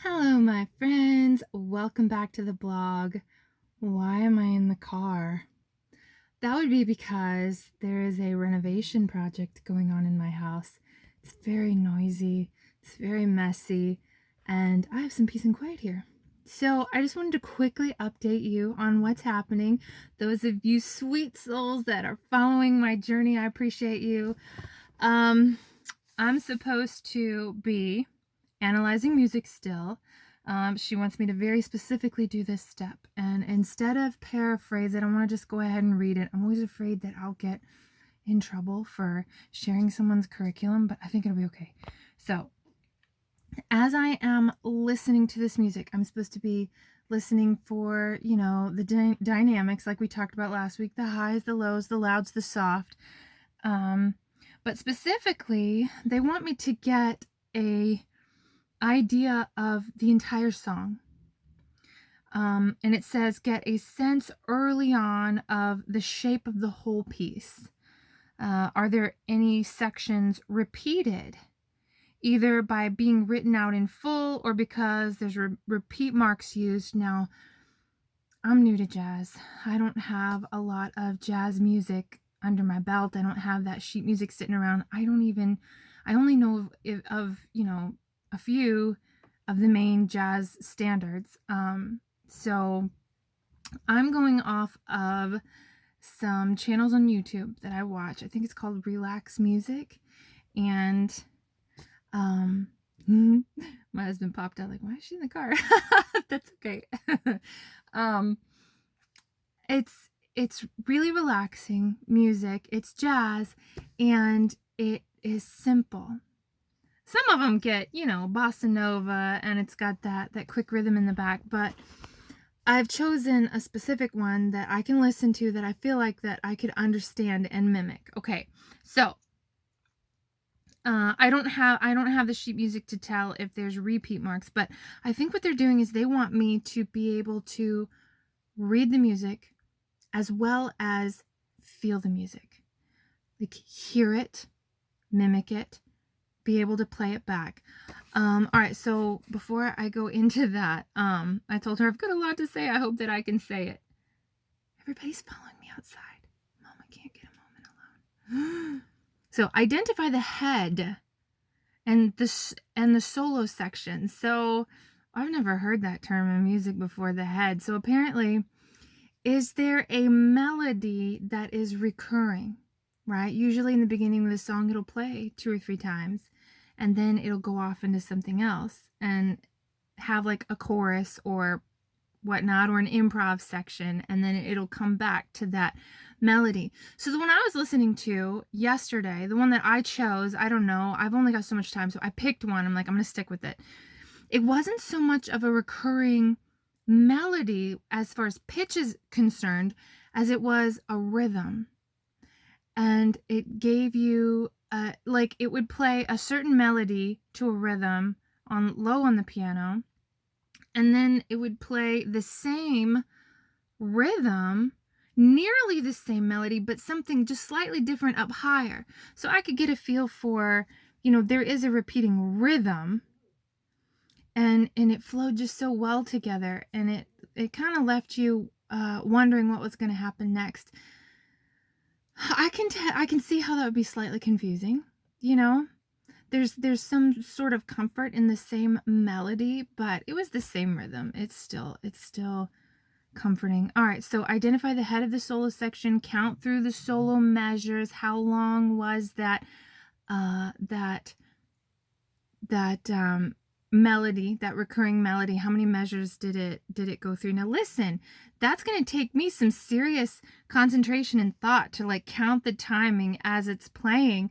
Hello, my friends. Welcome back to the blog. Why am I in the car? That would be because there is a renovation project going on in my house. It's very noisy, it's very messy, and I have some peace and quiet here. So I just wanted to quickly update you on what's happening. Those of you sweet souls that are following my journey, I appreciate you. I'm supposed to be analyzing music still. She wants me to very specifically do this step. And instead of paraphrase it, I want to just go ahead and read it. I'm always afraid that I'll get in trouble for sharing someone's curriculum, but I think it'll be okay. So, as I am listening to this music, I'm supposed to be listening for, the dynamics like we talked about last week, the highs, the lows, the louds, the soft. But specifically, they want me to get a idea of the entire song. And it says, get a sense early on of the shape of the whole piece. Are there any sections repeated, either by being written out in full or because there's repeat marks used? Now, I'm new to jazz. I don't have a lot of jazz music under my belt. I don't have that sheet music sitting around. I only know of a few of the main jazz standards. So I'm going off of some channels on YouTube that I watch. I think it's called Relax Music. And my husband popped out like, why is she in the car? That's okay. It's really relaxing music. It's jazz and it is simple. Some of them get, bossa nova, and it's got that quick rhythm in the back, but I've chosen a specific one that I can listen to that I feel like that I could understand and mimic. Okay, so I don't have the sheet music to tell if there's repeat marks, but I think what they're doing is they want me to be able to read the music as well as feel the music, like hear it, mimic it, be able to play it back. All right, so before I go into that, I told her I've got a lot to say. I hope that I can say it. Everybody's following me outside. Mama can't get a moment alone. So identify the head and the solo section. So I've never heard that term in music before, the head. So apparently, is there a melody that is recurring? Right? Usually in the beginning of the song, it'll play 2 or 3 times, and then it'll go off into something else and have like a chorus or whatnot, or an improv section, and then it'll come back to that melody. So the one I was listening to yesterday, the one that I chose, I don't know, I've only got so much time, so I picked one. I'm like, I'm going to stick with it. It wasn't so much of a recurring melody as far as pitch is concerned as it was a rhythm. And it gave you, like it would play a certain melody to a rhythm on low on the piano, and then it would play the same rhythm, nearly the same melody, but something just slightly different up higher. So I could get a feel for, there is a repeating rhythm, and it flowed just so well together, and it kind of left you wondering what was going to happen next. I can see how that would be slightly confusing, There's some sort of comfort in the same melody, but it was the same rhythm. It's still comforting. All right, so identify the head of the solo section, count through the solo measures. How long was that melody, that recurring melody? How many measures did it go through? Now listen, that's going to take me some serious concentration and thought to like count the timing as it's playing.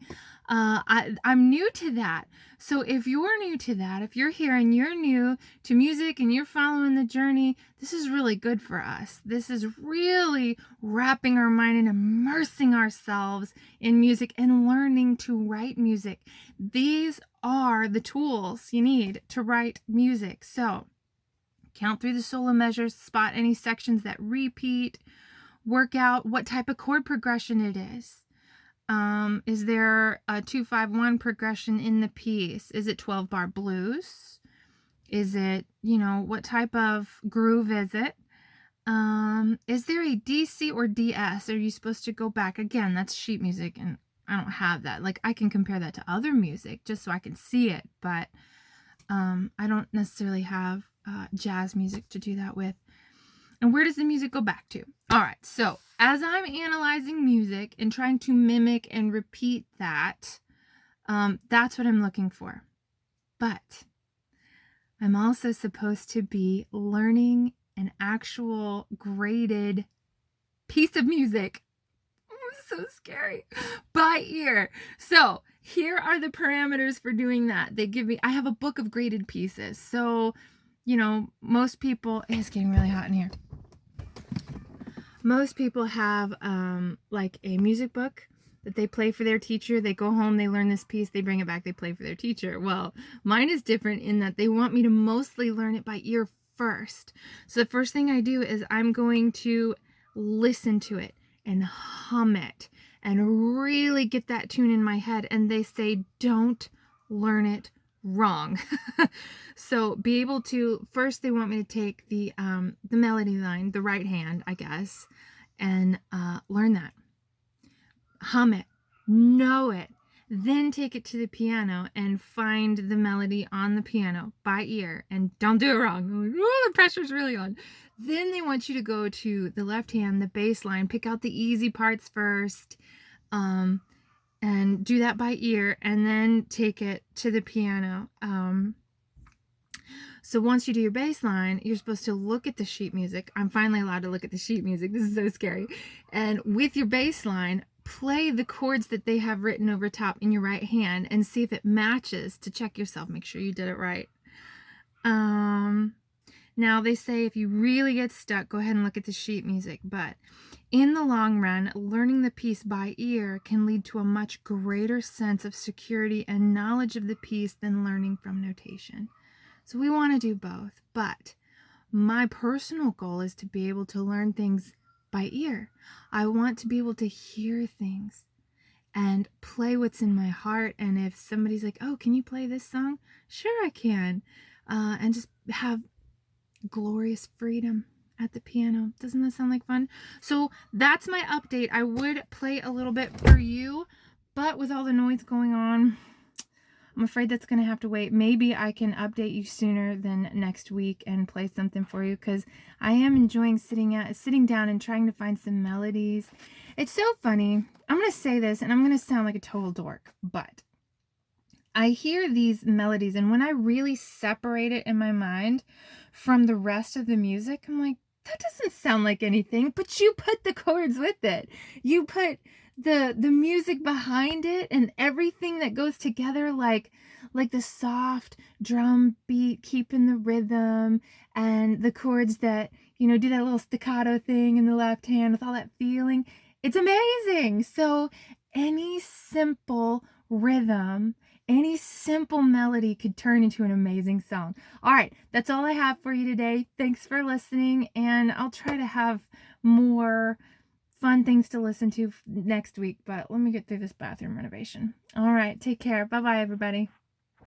I'm new to that. So if you're new to that, if you're here and you're new to music and you're following the journey, this is really good for us. This is really wrapping our mind and immersing ourselves in music and learning to write music. These are the tools you need to write music. So count through the solo measures, spot any sections that repeat, work out what type of chord progression it is. Is there a 2-5-1 progression in the piece? Is it 12-bar blues? Is it, what type of groove is it? Is there a DC or DS? Are you supposed to go back? Again, that's sheet music, and I don't have that. Like, I can compare that to other music just so I can see it, but I don't necessarily have jazz music to do that with. And where does the music go back to? All right, so as I'm analyzing music and trying to mimic and repeat that, that's what I'm looking for. But I'm also supposed to be learning an actual graded piece of music. So scary. By ear. So here are the parameters for doing that. I have a book of graded pieces. So, most people, it's getting really hot in here. Most people have like a music book that they play for their teacher. They go home, they learn this piece, they bring it back, they play for their teacher. Well, mine is different in that they want me to mostly learn it by ear first. So the first thing I do is I'm going to listen to it and hum it and really get that tune in my head. And they say, don't learn it wrong. So be able to, first they want me to take the melody line, the right hand, I guess, and learn that. Hum it, know it, then take it to the piano and find the melody on the piano by ear, and don't do it wrong. Oh, the pressure's really on. Then they want you to go to the left hand, the bass line, pick out the easy parts first, and do that by ear, and then take it to the piano. So once you do your bass line, you're supposed to look at the sheet music. I'm finally allowed to look at the sheet music. This is so scary. And with your bass line, play the chords that they have written over top in your right hand and see if it matches to check yourself. Make sure you did it right. Now they say if you really get stuck, go ahead and look at the sheet music. But in the long run, learning the piece by ear can lead to a much greater sense of security and knowledge of the piece than learning from notation. So we want to do both, but my personal goal is to be able to learn things by ear. I want to be able to hear things and play what's in my heart. And if somebody's like, oh, can you play this song? Sure, I can. And just have glorious freedom at the piano. Doesn't that sound like fun? So that's my update. I would play a little bit for you, but with all the noise going on, I'm afraid that's going to have to wait. Maybe I can update you sooner than next week and play something for you, because I am enjoying sitting down and trying to find some melodies. It's so funny. I'm going to say this, and I'm going to sound like a total dork, but I hear these melodies, and when I really separate it in my mind from the rest of the music, I'm like, that doesn't sound like anything, but you put the chords with it. You put the music behind it and everything that goes together, like the soft drum beat keeping the rhythm, and the chords that, do that little staccato thing in the left hand with all that feeling. It's amazing. So any simple rhythm, any simple melody could turn into an amazing song. All right, that's all I have for you today. Thanks for listening, and I'll try to have more fun things to listen to next week, but let me get through this bathroom renovation. All right, take care. Bye-bye, everybody.